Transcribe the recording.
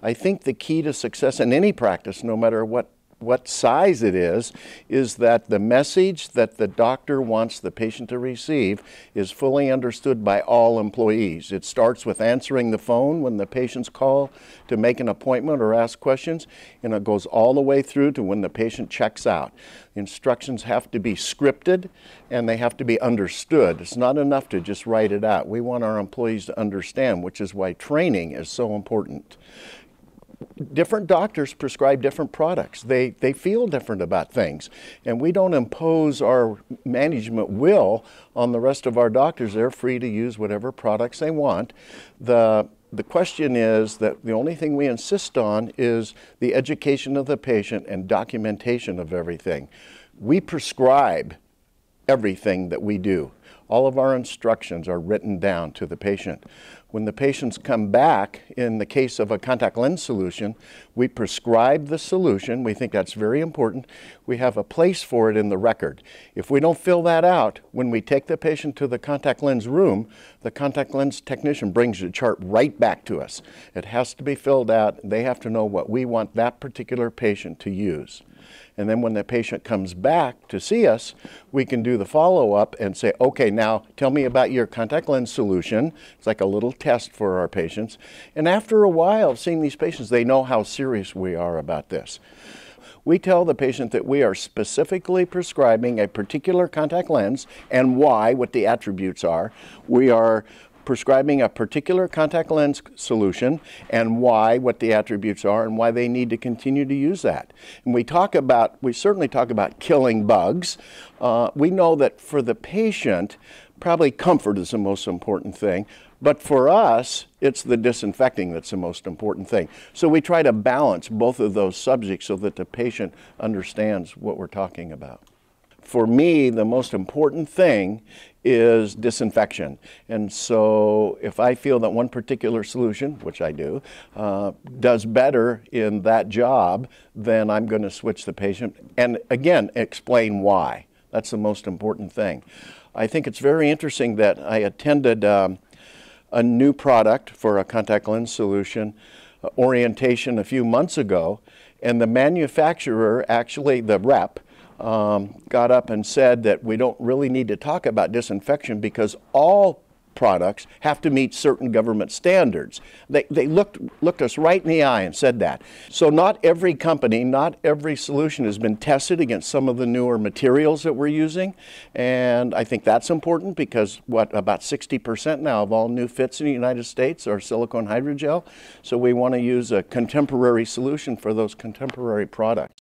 I think the key to success in any practice, no matter what size it is that the message that the doctor wants the patient to receive is fully understood by all employees. It starts with answering the phone when the patients call to make an appointment or ask questions, and it goes all the way through to when the patient checks out. Instructions have to be scripted and they have to be understood. It's not enough to just write it out. We want our employees to understand, which is why training is so important. Different doctors prescribe different products. They feel different about things, and we don't impose our management will on the rest of our doctors. They're free to use whatever products they want. The question is that the only thing we insist on is the education of the patient and documentation of everything. We prescribe everything that we do. All of our instructions are written down to the patient. When the patients come back, in the case of a contact lens solution, we prescribe the solution. We think that's very important. We have a place for it in the record. If we don't fill that out, when we take the patient to the contact lens room, the contact lens technician brings the chart right back to us. It has to be filled out. They have to know what we want that particular patient to use. And then when the patient comes back to see us, we can do the follow-up and say, okay, now tell me about your contact lens solution. It's like a little test for our patients. And after a while of seeing these patients, they know how serious we are about this. We tell the patient that we are specifically prescribing a particular contact lens and why, what the attributes are. We are prescribing a particular contact lens solution and why, what the attributes are, and why they need to continue to use that. And we certainly talk about killing bugs. We know that for the patient, probably comfort is the most important thing, but for us, it's the disinfecting that's the most important thing. So we try to balance both of those subjects so that the patient understands what we're talking about. For me, the most important thing is disinfection. And so if I feel that one particular solution, which I do, does better in that job, then I'm going to switch the patient and again explain why. That's the most important thing. I think it's very interesting that I attended a new product for a contact lens solution orientation a few months ago, and the manufacturer, actually the rep, got up and said that we don't really need to talk about disinfection because all products have to meet certain government standards. They looked us right in the eye and said that. So not every company, not every solution has been tested against some of the newer materials that we're using, and I think that's important because about 60% now of all new fits in the United States are silicone hydrogel, so we want to use a contemporary solution for those contemporary products.